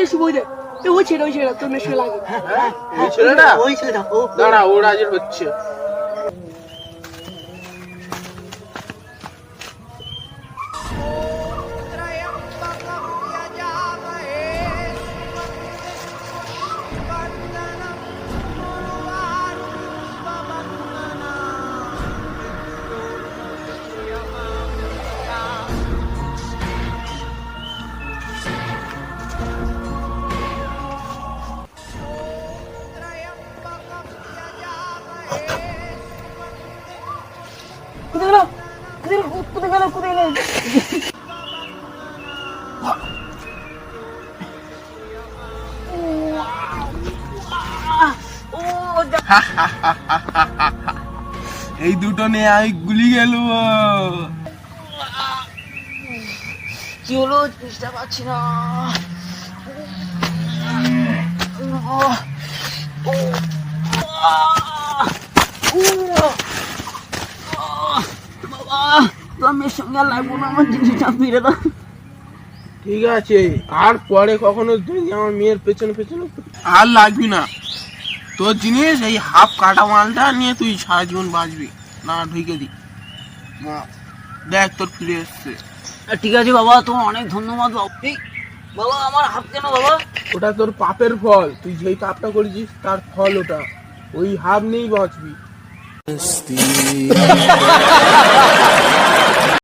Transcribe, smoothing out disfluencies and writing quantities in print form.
এসে বলে ওই ছেলেটা তোর নেশে লাগে। ওই ছেলেটা দাঁড়া, ওর আজ হচ্ছে। কোথায় গেল? এই দুটো নিয়ে আমি গুলি গেল। কি হলো? বুঝতে পারছি না। বাবা, তোর সঙ্গে লাগবো না, আমার জিনিসটা ফিরে দাও। ঠিক আছে, আর পরে কখনো তুই আমার মেয়ের পেছনে পেছনে আর লাগবি না। তোর জিনিস এই হাফ কাটা মালটা নিয়ে তুই সারা জীবন বাঁচবি না। ঢুকে দি, দেখ তোর ফিরে এসছে। ঠিক আছে বাবা, তোমার অনেক ধন্যবাদ বাবা। বাবা আমার হাত কেন বাবা? ওটা তোর পাপের ফল, তুই যেই পাপটা করেছিস তার ফল ওটা। ওই হাফ নিয়েই বাঁচবি।